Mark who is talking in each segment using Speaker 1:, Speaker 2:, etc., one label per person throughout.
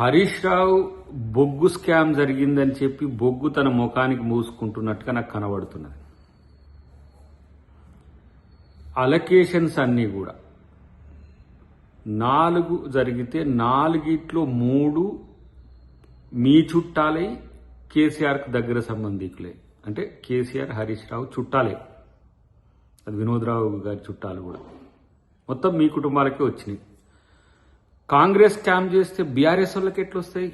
Speaker 1: హరీష్ రావు బొగ్గు స్కామ్ జరిగిందని చెప్పి బొగ్గు తన ముఖానికి మూసుకుంటున్నట్టుగా నాకు కనబడుతున్నది. అలొకేషన్స్ అన్నీ కూడా 4 జరిగితే 4 3 మీ చుట్టాలై కేసీఆర్కి దగ్గర సంబంధికులే. అంటే కేసీఆర్ హరీష్ రావు చుట్టాలే, అది వినోద్ రావు గారి చుట్టాలు కూడా, మొత్తం మీ కుటుంబాలకే వచ్చినాయి. కాంగ్రెస్ స్కామ్ చేస్తే బీఆర్ఎస్ వాళ్ళకి ఎట్లొస్తాయి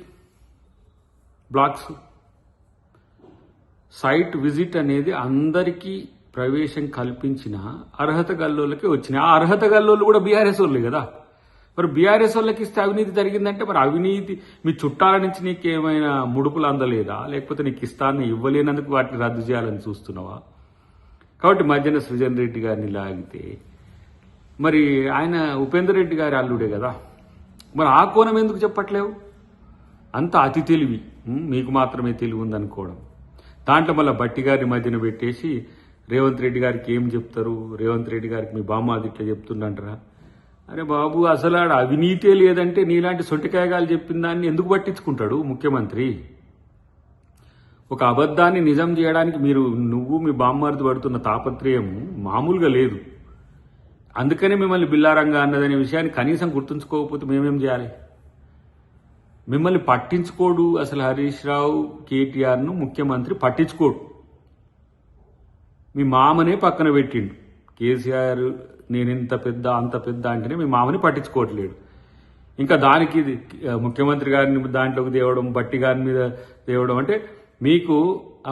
Speaker 1: బ్లాక్స్? సైట్ విజిట్ అనేది అందరికీ ప్రవేశం కల్పించిన అర్హత గల్లోళ్ళకి వచ్చినాయి. ఆ అర్హత గల్లోళ్ళు కూడా బీఆర్ఎస్ వాళ్ళే కదా. మరి బీఆర్ఎస్ వాళ్ళకి ఇస్తే అవినీతి జరిగిందంటే మరి అవినీతి మీ చుట్టాల నుంచి నీకు ఏమైనా ముడుపులు అందలేదా, లేకపోతే నీకు ఇస్తాన్ని ఇవ్వలేనందుకు వాటిని రద్దు చేయాలని చూస్తున్నావా? కాబట్టి మధ్యన సృజన్ రెడ్డి గారిని లాగితే మరి ఆయన ఉపేందర్ రెడ్డి గారి అల్లుడే కదా, మరి ఆ కోణం ఎందుకు చెప్పట్లేవు? అంత అతి తెలివి, మీకు మాత్రమే తెలివి ఉందనుకోవడం. దాంట్లో మళ్ళీ బట్టి గారిని మధ్యన పెట్టేసి రేవంత్ రెడ్డి గారికి ఏం చెప్తారు, రేవంత్ రెడ్డి గారికి మీ బామ్మాది ఇట్లా చెప్తుండంటారా? అరే బాబు, అసలు ఆడ అవినీతే లేదంటే నీలాంటి సొంటికాయగాలు చెప్పిన దాన్ని ఎందుకు పట్టించుకుంటాడు ముఖ్యమంత్రి? ఒక అబద్ధాన్ని నిజం చేయడానికి నువ్వు మీ బామ్మారిది పడుతున్న తాపత్రయం మామూలుగా లేదు. అందుకనే మిమ్మల్ని బిల్లారంగా అన్నదనే విషయాన్ని కనీసం గుర్తుంచుకోకపోతే మేమేం చేయాలి? మిమ్మల్ని పట్టించుకోడు అసలు. హరీష్ రావు కేటీఆర్ను ముఖ్యమంత్రి పట్టించుకోడు. మీ మామనే పక్కన పెట్టిండు. కేసీఆర్ నేనింత పెద్ద అంత పెద్ద అంటేనే మీ మామని పట్టించుకోవట్లేడు. ఇంకా దానికి ముఖ్యమంత్రి గారిని దాంట్లోకి తేవడం, బట్టి గారి మీద తేవడం అంటే మీకు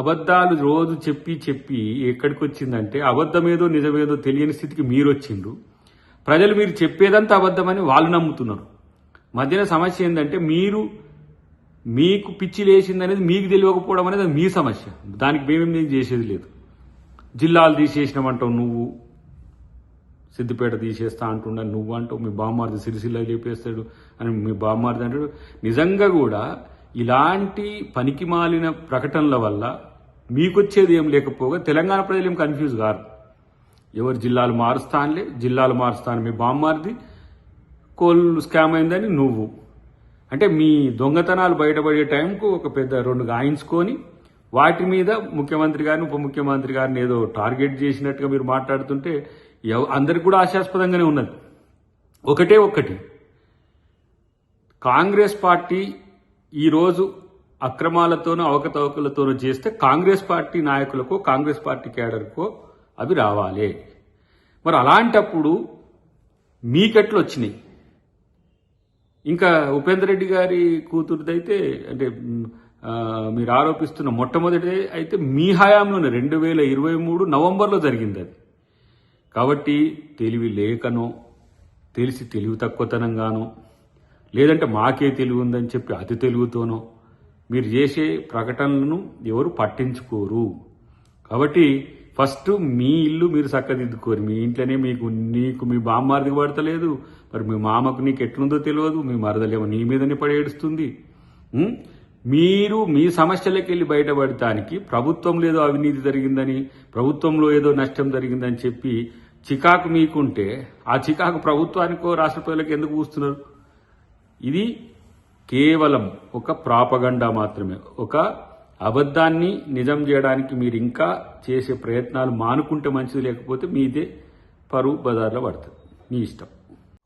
Speaker 1: అబద్ధాలు రోజు చెప్పి చెప్పి ఎక్కడికి వచ్చిందంటే అబద్ధమేదో నిజమేదో తెలియని స్థితికి మీరు వచ్చిండ్రు. ప్రజలు మీరు చెప్పేదంతా అబద్ధమని వాళ్ళు నమ్ముతున్నారు. మధ్యన సమస్య ఏంటంటే మీకు పిచ్చి లేచిందనేది మీకు తెలియకపోవడం అనేది మీ సమస్య. దానికి మేమేం చేసేది లేదు. జిల్లాలు తీసేసినామంటావు నువ్వు, సిద్దిపేట తీసేస్తా అంటున్నా నువ్వు అంటావు, మీ బామ్మారిది సిరిసిల్ల లేపేస్తాడు అని మీ బామ్మారిది అంటాడు. నిజంగా కూడా ఇలాంటి పనికిమాలిన ప్రకటనల వల్ల మీకొచ్చేది ఏం లేకపోగా తెలంగాణ ప్రజలు ఏం కన్ఫ్యూజ్ కారు. ఎవరు జిల్లాలు మారుస్తాను మీ బామ్మారిది కోల్ స్కామ్ అయిందని నువ్వు అంటే మీ దొంగతనాలు బయటపడే టైంకు ఒక పెద్ద 2 గాయించుకొని వాటి మీద ముఖ్యమంత్రి గారిని ఉప ముఖ్యమంత్రి గారిని ఏదో టార్గెట్ చేసినట్టుగా మీరు మాట్లాడుతుంటే అందరికి కూడా ఆశాస్పదంగానే ఉన్నది. ఒకటి కాంగ్రెస్ పార్టీ ఈరోజు అక్రమాలతోనూ అవకతవకలతోనూ చేస్తే కాంగ్రెస్ పార్టీ నాయకులకో కాంగ్రెస్ పార్టీ కేడర్కో అవి రావాలి. మరి అలాంటప్పుడు మీకెట్లు వచ్చినాయి? ఇంకా ఉపేందర్ రెడ్డి గారి కూతురుదైతే అంటే మీరు ఆరోపిస్తున్న మొట్టమొదటి అయితే మీ హయాంలోనే 2023 నవంబర్లో జరిగింది అది. కాబట్టి తెలివి లేకనో తెలిసి తెలివి తక్కువతనంగానో లేదంటే మాకే తెలివి ఉందని చెప్పి అతి తెలివితోనో మీరు చేసే ప్రకటనలను ఎవరు పట్టించుకోరు. కాబట్టి ఫస్ట్ మీ ఇల్లు మీరు చక్కదిద్దుకోరు. మీ ఇంట్లోనే నీకు మీ బామ్మారిదికి పడతలేదు, మరి మీ మామకు నీకు ఎట్లుందో తెలియదు, మీ మరదలేమో నీ మీదనే పడి ఏడుస్తుంది. మీరు మీ సమస్యలకు వెళ్ళి బయటపడటానికి ప్రభుత్వంలో ఏదో అవినీతి జరిగిందని, ప్రభుత్వంలో ఏదో నష్టం జరిగిందని చెప్పి చికాకు మీకుంటే ఆ చికాకు ప్రభుత్వానికో రాష్ట్ర ప్రజలకు ఎందుకు పూస్తున్నారు? ఇది కేవలం ఒక ప్రాపగండా మాత్రమే. ఒక అబద్ధాన్ని నిజం చేయడానికి మీరు ఇంకా చేసే ప్రయత్నాలు మానుకుంటే మంచిది, లేకపోతే మీదే పరువు బజార్లో పడుతుంది. మీ ఇష్టం.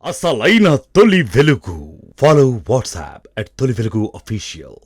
Speaker 2: అసలైన తొలి వెలుగు. ఫాలో వాట్సాప్ @తొలి వెలుగు అఫీషియల్.